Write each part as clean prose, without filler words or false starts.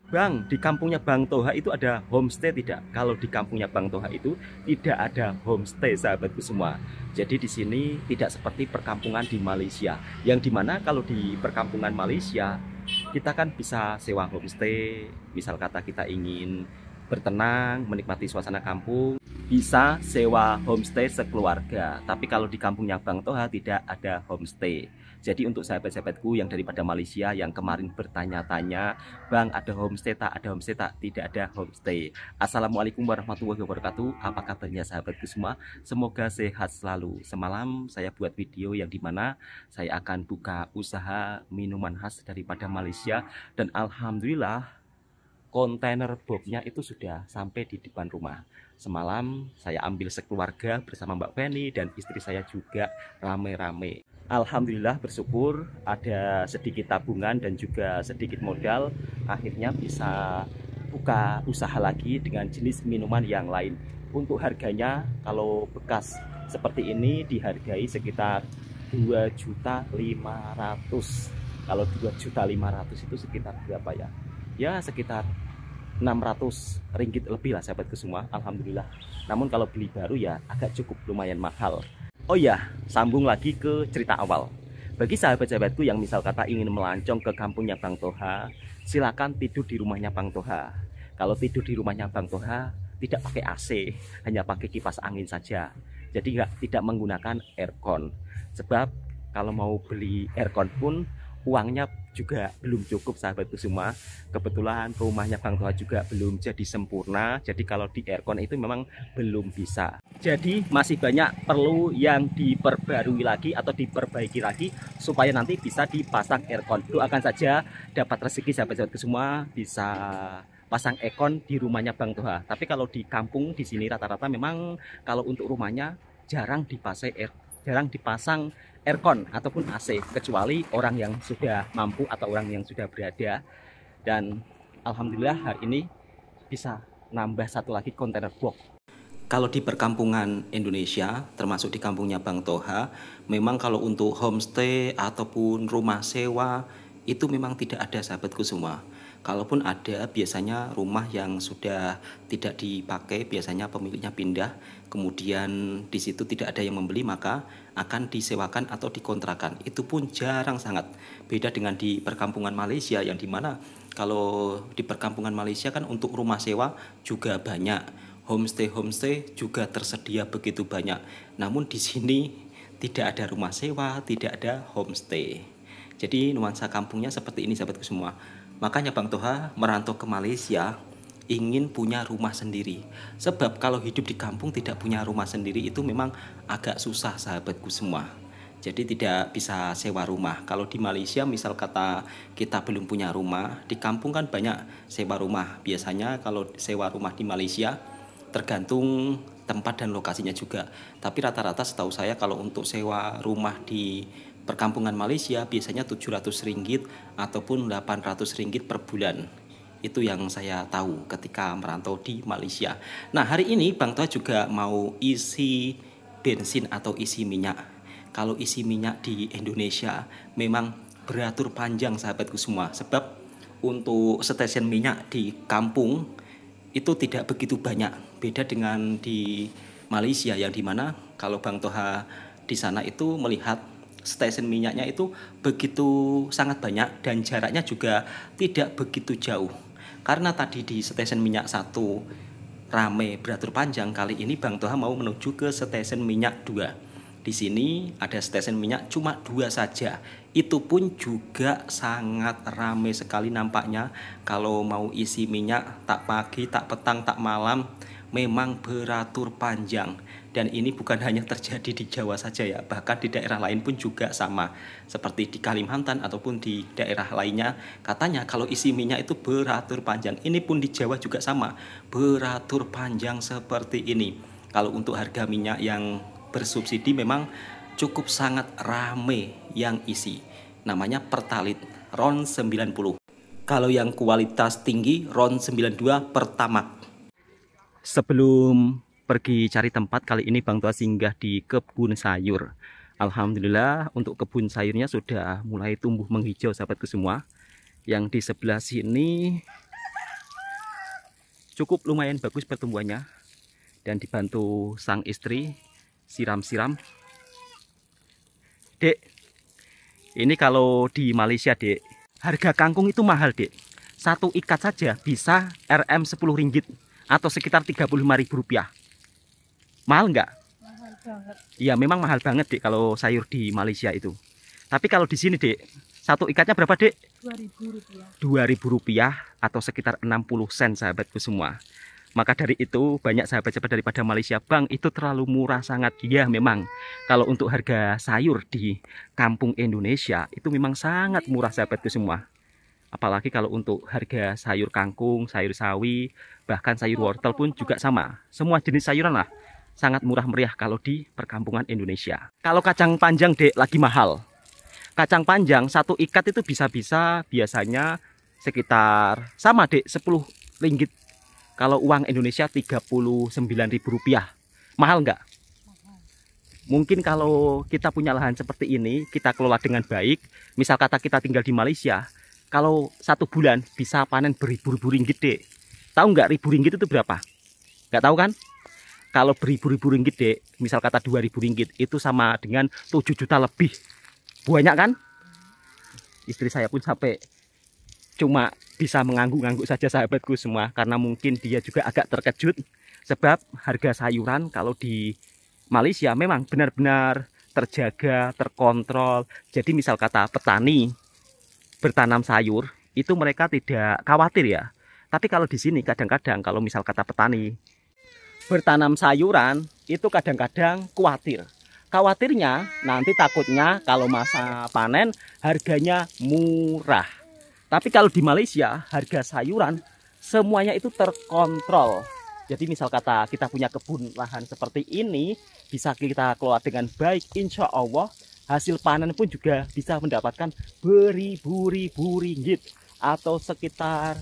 Bang, di kampungnya Bang Toha itu ada homestay tidak? Kalau di kampungnya Bang Toha itu tidak ada homestay, sahabatku semua. Jadi di sini tidak seperti perkampungan di Malaysia. Yang dimana kalau di perkampungan Malaysia kita kan bisa sewa homestay. Misal kata kita ingin bertenang, menikmati suasana kampung, bisa sewa homestay sekeluarga. Tapi kalau di kampungnya Bang Toha tidak ada homestay. Jadi untuk sahabat-sahabatku yang daripada Malaysia yang kemarin bertanya-tanya, Bang, ada homestay tak? Ada homestay tak? Tidak ada homestay. Assalamualaikum warahmatullahi wabarakatuh. Apa kabarnya sahabatku semua? Semoga sehat selalu. Semalam saya buat video yang dimana saya akan buka usaha minuman khas daripada Malaysia. Dan alhamdulillah kontainer boxnya itu sudah sampai di depan rumah. Semalam saya ambil sekeluarga bersama Mbak Feni dan istri saya juga rame-rame. Alhamdulillah bersyukur ada sedikit tabungan dan juga sedikit modal, akhirnya bisa buka usaha lagi dengan jenis minuman yang lain. Untuk harganya kalau bekas seperti ini dihargai sekitar 2.500.000. Kalau 2.500.000 itu sekitar berapa ya? Ya sekitar 600 ringgit lebih lah sahabatku semua, alhamdulillah. Namun kalau beli baru ya agak cukup lumayan mahal. Oh ya, sambung lagi ke cerita awal. Bagi sahabat-sahabatku yang misal kata ingin melancong ke kampungnya Bang Toha, silakan tidur di rumahnya Bang Toha. Kalau tidur di rumahnya Bang Toha tidak pakai AC, hanya pakai kipas angin saja. Jadi tidak menggunakan aircon. Sebab kalau mau beli aircon pun uangnya juga belum cukup sahabatku semua. Kebetulan rumahnya Bang Toha juga belum jadi sempurna. Jadi kalau di aircon itu memang belum bisa. Jadi masih banyak perlu yang diperbarui lagi atau diperbaiki lagi supaya nanti bisa dipasang aircon. Doakan saja dapat rezeki sahabat-sahabatku semua bisa pasang aircon di rumahnya Bang Toha. Tapi kalau di kampung di sini rata-rata memang kalau untuk rumahnya jarang dipasang aircon ataupun AC, kecuali orang yang sudah mampu atau orang yang sudah berada. Dan alhamdulillah hari ini bisa nambah satu lagi kontainer box. Kalau di perkampungan Indonesia, termasuk di kampungnya Bang Toha, memang kalau untuk homestay ataupun rumah sewa itu memang tidak ada sahabatku semua. Kalaupun ada, biasanya rumah yang sudah tidak dipakai, biasanya pemiliknya pindah, kemudian di situ tidak ada yang membeli, maka akan disewakan atau dikontrakan. Itu pun jarang sangat. Beda dengan di perkampungan Malaysia yang dimana kalau di perkampungan Malaysia kan untuk rumah sewa juga banyak. Homestay juga tersedia begitu banyak. Namun di sini tidak ada rumah sewa, tidak ada homestay. Jadi nuansa kampungnya seperti ini sahabatku semua. Makanya Bang Toha merantau ke Malaysia ingin punya rumah sendiri. Sebab kalau hidup di kampung tidak punya rumah sendiri itu memang agak susah sahabatku semua. Jadi tidak bisa sewa rumah. Kalau di Malaysia misal kata kita belum punya rumah, di kampung kan banyak sewa rumah. Biasanya kalau sewa rumah di Malaysia tergantung tempat dan lokasinya juga. Tapi rata-rata setahu saya kalau untuk sewa rumah di perkampungan Malaysia biasanya 700 ringgit ataupun 800 ringgit per bulan. Itu yang saya tahu ketika merantau di Malaysia. Nah hari ini Bang Toha juga mau isi bensin atau isi minyak. Kalau isi minyak di Indonesia memang beratur panjang sahabatku semua. Sebab untuk stasiun minyak di kampung itu tidak begitu banyak, beda dengan di Malaysia yang dimana kalau Bang Toha di sana itu melihat stasiun minyaknya itu begitu sangat banyak dan jaraknya juga tidak begitu jauh. Karena tadi di stasiun minyak satu rame beratur panjang, kali ini Bang Toha mau menuju ke stasiun minyak 2. Di sini ada stasiun minyak cuma 2 saja. Itu pun juga sangat ramai sekali nampaknya. Kalau mau isi minyak tak pagi, tak petang, tak malam, memang beratur panjang. Dan ini bukan hanya terjadi di Jawa saja ya, bahkan di daerah lain pun juga sama. Seperti di Kalimantan ataupun di daerah lainnya, katanya kalau isi minyak itu beratur panjang. Ini pun di Jawa juga sama, beratur panjang seperti ini. Kalau untuk harga minyak yang bersubsidi memang cukup sangat rame yang isi. Namanya Pertalite RON 90. Kalau yang kualitas tinggi RON 92 Pertamax. Sebelum pergi cari tempat, kali ini Bang Toha singgah di kebun sayur. Alhamdulillah untuk kebun sayurnya sudah mulai tumbuh menghijau sahabatku semua. Yang di sebelah sini cukup lumayan bagus pertumbuhannya, dan dibantu sang istri siram-siram. Dek, ini kalau di Malaysia, Dek, harga kangkung itu mahal, Dek. Satu ikat saja bisa Rp 10 atau sekitar Rp35.000. Mahal nggak? Mahal banget. Iya, memang mahal banget, Dek, kalau sayur di Malaysia itu. Tapi kalau di sini, Dek, satu ikatnya berapa, Dek? Rp2.000. Rp2.000 atau sekitar 60 sen, sahabatku semua. Maka dari itu banyak sahabat-sahabat daripada Malaysia, Bang, itu terlalu murah sangat. Ya memang, kalau untuk harga sayur di kampung Indonesia itu memang sangat murah, sahabatku semua. Apalagi kalau untuk harga sayur kangkung, sayur sawi, bahkan sayur wortel pun juga sama. Semua jenis sayuran lah sangat murah meriah kalau di perkampungan Indonesia. Kalau kacang panjang, Dek, lagi mahal. Kacang panjang satu ikat itu bisa-bisa biasanya sekitar sama, Dek, Rp10. Kalau uang Indonesia Rp39.000. Mahal nggak? Mahal. Mungkin kalau kita punya lahan seperti ini, kita kelola dengan baik. Misal kata kita tinggal di Malaysia, kalau 1 bulan bisa panen beribu-ribu ringgit, Dek. Tahu nggak Rp1.000 itu berapa? Nggak tahu kan? Kalau beribu-ribu ringgit, Dek, misal kata Rp2.000, itu sama dengan 7 juta lebih. Banyak kan? Istri saya pun sampai cuma bisa mengangguk-angguk saja, sahabatku semua, karena mungkin dia juga agak terkejut sebab harga sayuran kalau di Malaysia memang benar-benar terjaga, terkontrol. Jadi misal kata petani bertanam sayur itu mereka tidak khawatir ya. Tapi kalau di sini kadang-kadang kalau misal kata petani bertanam sayuran itu kadang-kadang khawatir. Khawatirnya nanti takutnya kalau masa panen harganya murah. Tapi kalau di Malaysia harga sayuran semuanya itu terkontrol. Jadi misal kata kita punya kebun lahan seperti ini, bisa kita kelola dengan baik, insya Allah hasil panen pun juga bisa mendapatkan beribu-ribu ringgit atau sekitar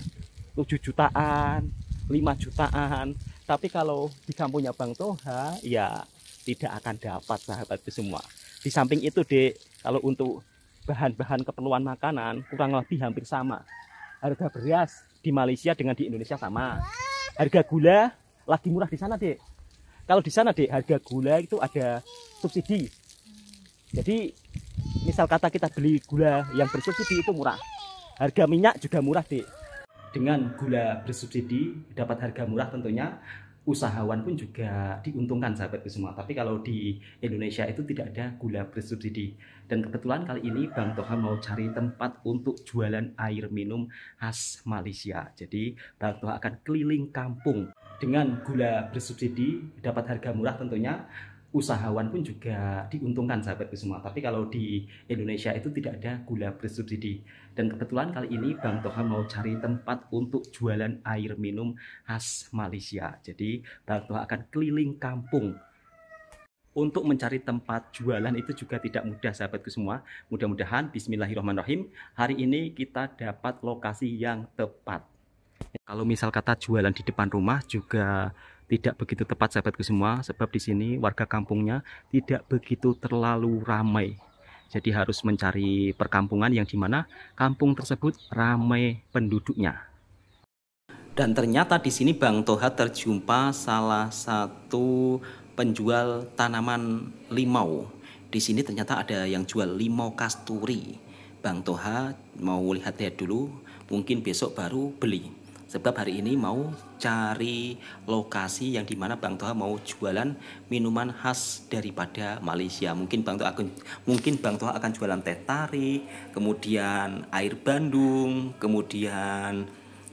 7 jutaan, 5 jutaan. Tapi kalau di kampungnya Bang Toha ya tidak akan dapat, sahabatku semua. Di samping itu, Dek, kalau untuk bahan-bahan keperluan makanan kurang lebih hampir sama. Harga beras di Malaysia dengan di Indonesia sama. Harga gula lagi murah di sana, Dek. Kalau di sana, Dek, harga gula itu ada subsidi. Jadi misal kata kita beli gula yang bersubsidi itu murah. Harga minyak juga murah, Dek. Dengan gula bersubsidi dapat harga murah tentunya usahawan pun juga diuntungkan, sahabatku semua. Tapi kalau di Indonesia itu tidak ada gula bersubsidi. Dan kebetulan kali ini Bang Toha mau cari tempat untuk jualan air minum khas Malaysia. Jadi Bang Toha akan keliling kampung dengan gula bersubsidi, dapat harga murah tentunya. Usahawan pun juga diuntungkan, sahabatku semua. Tapi kalau di Indonesia itu tidak ada gula bersubsidi. Dan kebetulan kali ini Bang Toha mau cari tempat untuk jualan air minum khas Malaysia. Jadi Bang Toha akan keliling kampung. Untuk mencari tempat jualan itu juga tidak mudah, sahabatku semua. Mudah-mudahan bismillahirrahmanirrahim hari ini kita dapat lokasi yang tepat. Kalau misal kata jualan di depan rumah juga tidak begitu tepat, sahabatku semua, sebab di sini warga kampungnya tidak begitu terlalu ramai. Jadi harus mencari perkampungan yang dimana kampung tersebut ramai penduduknya. Dan ternyata di sini Bang Toha terjumpa salah satu penjual tanaman limau. Di sini ternyata ada yang jual limau kasturi. Bang Toha mau lihat-lihat dulu, mungkin besok baru beli. Sebab hari ini mau cari lokasi yang dimana Bang Toha mau jualan minuman khas daripada Malaysia. Mungkin Bang Toha akan jualan teh tarik, kemudian air bandung, kemudian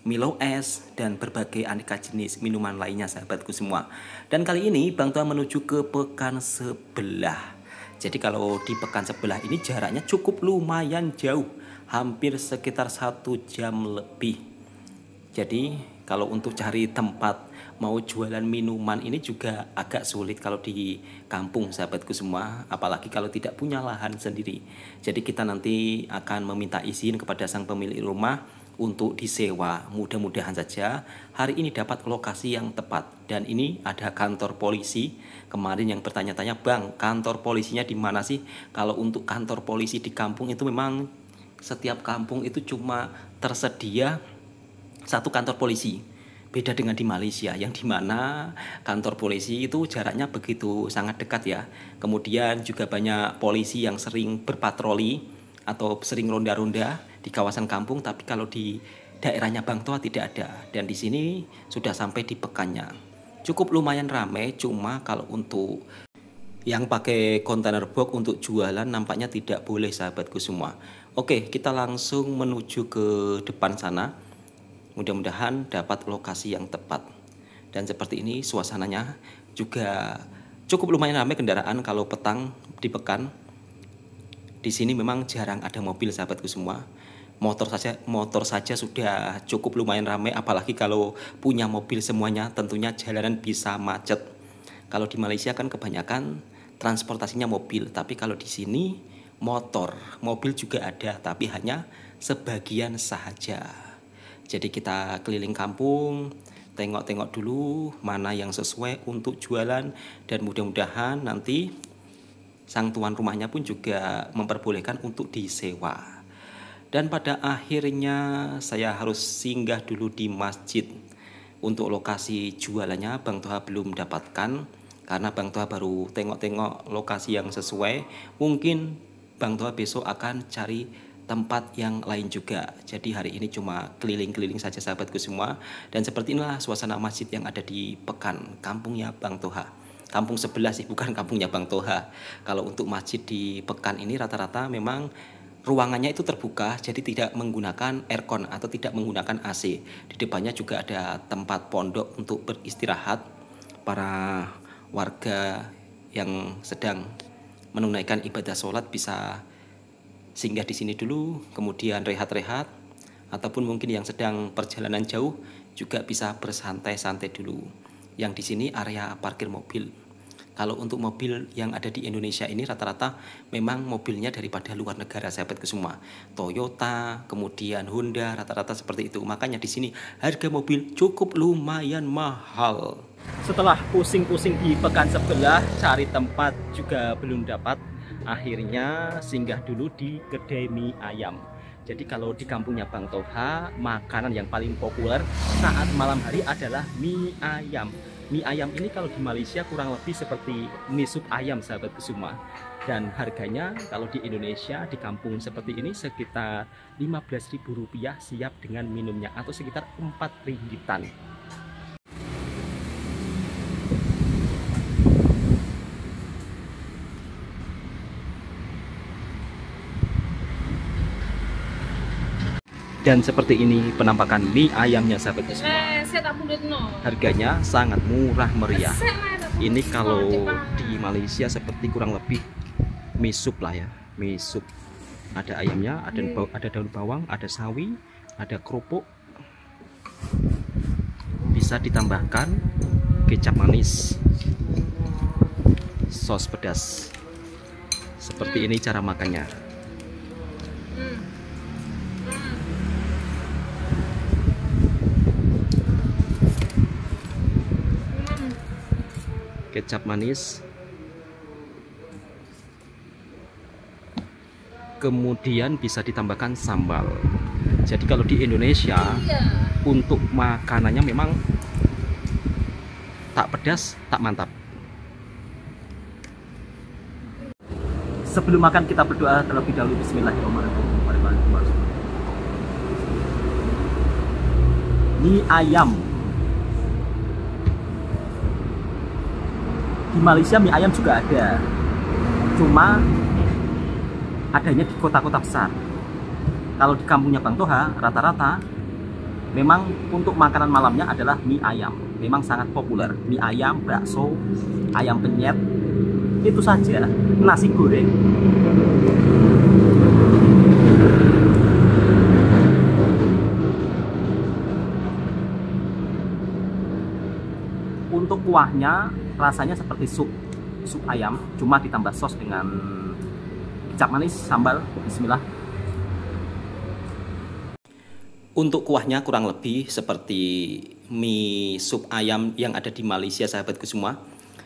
Milo es, dan berbagai aneka jenis minuman lainnya, sahabatku semua. Dan kali ini Bang Toha menuju ke pekan sebelah. Jadi kalau di pekan sebelah ini jaraknya cukup lumayan jauh, hampir sekitar 1 jam lebih. Jadi kalau untuk cari tempat mau jualan minuman ini juga agak sulit kalau di kampung, sahabatku semua. Apalagi kalau tidak punya lahan sendiri. Jadi kita nanti akan meminta izin kepada sang pemilik rumah untuk disewa. Mudah-mudahan saja hari ini dapat lokasi yang tepat. Dan ini ada kantor polisi. Kemarin yang bertanya-tanya, Bang, kantor polisinya di mana sih? Kalau untuk kantor polisi di kampung itu memang setiap kampung itu cuma tersedia 1 kantor polisi. Beda dengan di Malaysia yang dimana kantor polisi itu jaraknya begitu sangat dekat ya. Kemudian juga banyak polisi yang sering berpatroli atau sering ronda-ronda di kawasan kampung. Tapi kalau di daerahnya Bang Toha tidak ada. Dan di sini sudah sampai di Pekannya. Cukup lumayan ramai, cuma kalau untuk yang pakai kontainer box untuk jualan nampaknya tidak boleh sahabatku semua. Oke, kita langsung menuju ke depan sana. Mudah-mudahan dapat lokasi yang tepat. Dan seperti ini suasananya juga cukup lumayan ramai kendaraan kalau petang di Pekan. Di sini memang jarang ada mobil sahabatku semua. Motor saja sudah cukup lumayan ramai, apalagi kalau punya mobil semuanya tentunya jalanan bisa macet. Kalau di Malaysia kan kebanyakan transportasinya mobil, tapi kalau di sini mobil juga ada, tapi hanya sebagian saja. Jadi kita keliling kampung, tengok-tengok dulu mana yang sesuai untuk jualan, dan mudah-mudahan nanti sang tuan rumahnya pun juga memperbolehkan untuk disewa. Dan pada akhirnya saya harus singgah dulu di masjid. Untuk lokasi jualannya Bang Toha belum dapatkan, karena Bang Toha baru tengok-tengok lokasi yang sesuai. Mungkin Bang Toha besok akan cari tempat yang lain juga. Jadi hari ini cuma keliling-keliling saja sahabatku semua. Dan seperti inilah suasana masjid yang ada di Pekan, kampungnya Bang Toha. Kampung sebelah sih, bukan kampungnya Bang Toha. Kalau untuk masjid di Pekan ini rata-rata memang ruangannya itu terbuka, jadi tidak menggunakan aircon atau tidak menggunakan AC. Di depannya juga ada tempat pondok untuk beristirahat para warga yang sedang menunaikan ibadah sholat bisa singgah di sini dulu, kemudian rehat-rehat, ataupun mungkin yang sedang perjalanan jauh juga bisa bersantai-santai dulu. Yang di sini area parkir mobil. Kalau untuk mobil yang ada di Indonesia ini rata-rata memang mobilnya daripada luar negara sahabatku semua. Toyota, kemudian Honda, rata-rata seperti itu. Makanya di sini harga mobil cukup lumayan mahal. Setelah pusing-pusing di Pekan sebelah, cari tempat juga belum dapat. Akhirnya singgah dulu di kedai mie ayam. Jadi kalau di kampungnya Bang Toha, makanan yang paling populer saat malam hari adalah mie ayam. Mie ayam ini kalau di Malaysia kurang lebih seperti mie sup ayam sahabatku semua. Dan harganya kalau di Indonesia di kampung seperti ini sekitar Rp15.000 siap dengan minumnya, atau sekitar 4 ringgitan. Dan seperti ini penampakan mie ayamnya sahabatku semua. Harganya sangat murah meriah. Ini kalau di Malaysia seperti kurang lebih mie sup lah ya. Mie sup. Ada ayamnya, ada daun bawang, ada sawi, ada kerupuk. Bisa ditambahkan kecap manis, sos pedas. Seperti ini cara makannya. Kecap manis, kemudian bisa ditambahkan sambal. Jadi kalau di Indonesia untuk makanannya memang tak pedas tak mantap. Sebelum makan kita berdoa terlebih dahulu. Bismillahirrahmanirrahim. Mie ayam. Di Malaysia mie ayam juga ada, cuma adanya di kota-kota besar. Kalau di kampungnya Bang Toha, rata-rata memang untuk makanan malamnya adalah mie ayam. Memang sangat populer. Mie ayam, bakso, ayam penyet, itu saja. Nasi goreng. Untuk kuahnya rasanya seperti sup ayam, cuma ditambah sos dengan kecap manis, sambal. Bismillah. Untuk kuahnya kurang lebih seperti mie sup ayam yang ada di Malaysia sahabatku semua.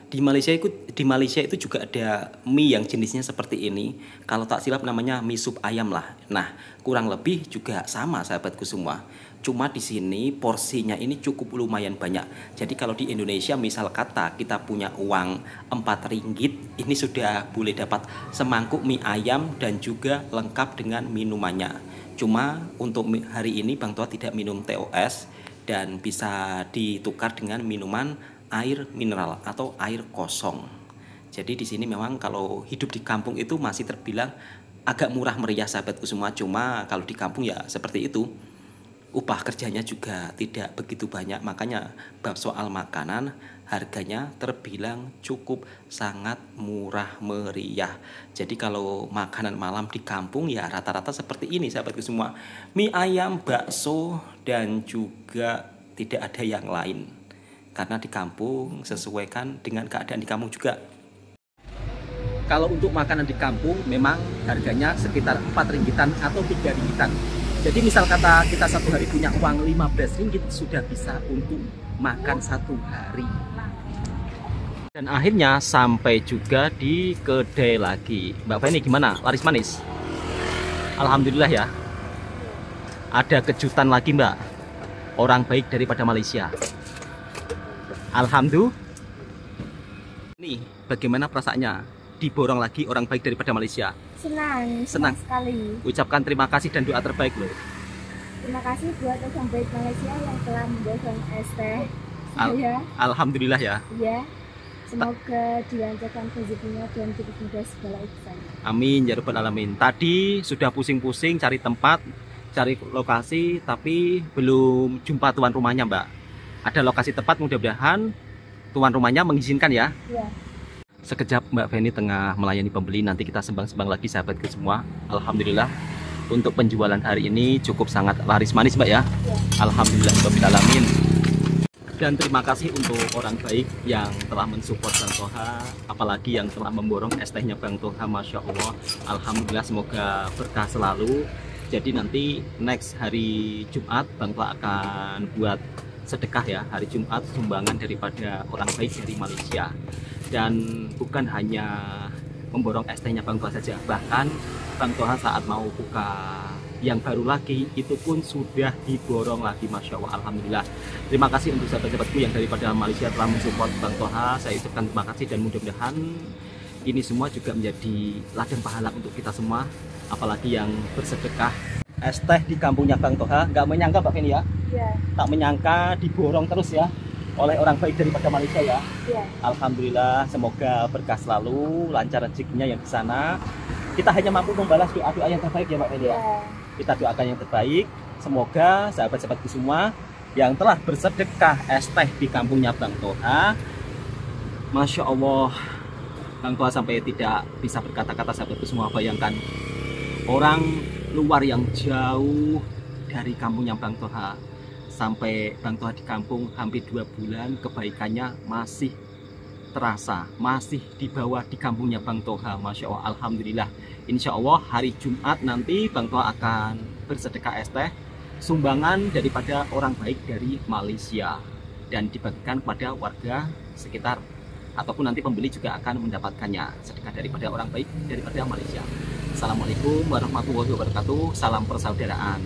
Di Malaysia itu juga ada mie yang jenisnya seperti ini. Kalau tak silap namanya mie sup ayam lah. Nah, kurang lebih juga sama sahabatku semua. Cuma di sini porsinya ini cukup lumayan banyak. Jadi kalau di Indonesia misal kata kita punya uang 4 ringgit, ini sudah boleh dapat semangkuk mie ayam dan juga lengkap dengan minumannya. Cuma untuk hari ini Bang Toha tidak minum TOS dan bisa ditukar dengan minuman air mineral atau air kosong. Jadi di sini memang kalau hidup di kampung itu masih terbilang agak murah meriah sahabatku semua. Cuma kalau di kampung ya seperti itu. Upah kerjanya juga tidak begitu banyak, makanya bab soal makanan harganya terbilang cukup sangat murah meriah. Jadi kalau makanan malam di kampung ya rata-rata seperti ini sahabatku semua, mie ayam, bakso, dan juga tidak ada yang lain. Karena di kampung sesuaikan dengan keadaan di kampung juga. Kalau untuk makanan di kampung memang harganya sekitar 4 ringgitan atau 3 ringgitan. Jadi misal kata kita satu hari punya uang 15 ringgit sudah bisa untuk makan satu hari. Dan akhirnya sampai juga di kedai lagi. Mbak Feni gimana? Laris manis? Alhamdulillah ya. Ada kejutan lagi Mbak. Orang baik daripada Malaysia. Alhamdulillah. Nih, bagaimana perasaannya? Diborong lagi orang baik daripada Malaysia. Senang sekali. Ucapkan terima kasih dan doa terbaik loh. Terima kasih buat orang baik Malaysia yang telah memborong es teh saya. Alhamdulillah ya. Iya. Semoga dilancarkan rezekinya dan dipermudah segala urusan. Amin ya rabbal alamin. Tadi sudah pusing-pusing cari tempat, cari lokasi, tapi belum jumpa tuan rumahnya Mbak. Ada lokasi tepat, mudah-mudahan tuan rumahnya mengizinkan ya. Iya. Sekejap Mbak Feni tengah melayani pembeli, nanti kita sembang-sembang lagi sahabatku semua. Alhamdulillah untuk penjualan hari ini cukup sangat laris manis Mbak ya. Alhamdulillah rabbil alamin. Dan terima kasih untuk orang baik yang telah mensupport Bang Toha, apalagi yang telah memborong es tehnya Bang Toha, Masya Allah. Alhamdulillah semoga berkah selalu. Jadi nanti next hari Jumat Bang Toha akan buat sedekah ya, hari Jumat sumbangan daripada orang baik dari Malaysia. Dan bukan hanya memborong es tehnya Bang Toha saja, bahkan Bang Toha saat mau buka yang baru lagi itu pun sudah diborong lagi, Masya Allah. Alhamdulillah. Terima kasih untuk sahabat-sahabatku yang daripada Malaysia telah mensupport Bang Toha. Saya ucapkan terima kasih dan mudah-mudahan ini semua juga menjadi ladang pahala untuk kita semua, apalagi yang bersedekah. Es teh di kampungnya Bang Toha, nggak menyangka Mbak Feni ya? Iya. Tak menyangka diborong terus ya oleh orang baik daripada Malaysia ya. Iya. Alhamdulillah, semoga berkah selalu, lancar rezekinya yang di sana. Kita hanya mampu membalas doa-doa yang terbaik ya Mbak Feni ya. Kita doakan yang terbaik. Semoga sahabat-sahabatku semua yang telah bersedekah es teh di kampungnya Bang Toha, Masya Allah, Bang Toha sampai tidak bisa berkata-kata sahabatku semua. Bayangkan orang luar yang jauh dari kampungnya Bang Toha, sampai Bang Toha di kampung hampir 2 bulan, kebaikannya masih terasa, masih di bawah di kampungnya Bang Toha. Masya Allah, Alhamdulillah. Insya Allah hari Jumat nanti Bang Toha akan bersedekah es teh sumbangan daripada orang baik dari Malaysia dan dibagikan kepada warga sekitar, ataupun nanti pembeli juga akan mendapatkannya, sedekah daripada orang baik daripada Malaysia. Assalamualaikum warahmatullahi wabarakatuh. Salam persaudaraan.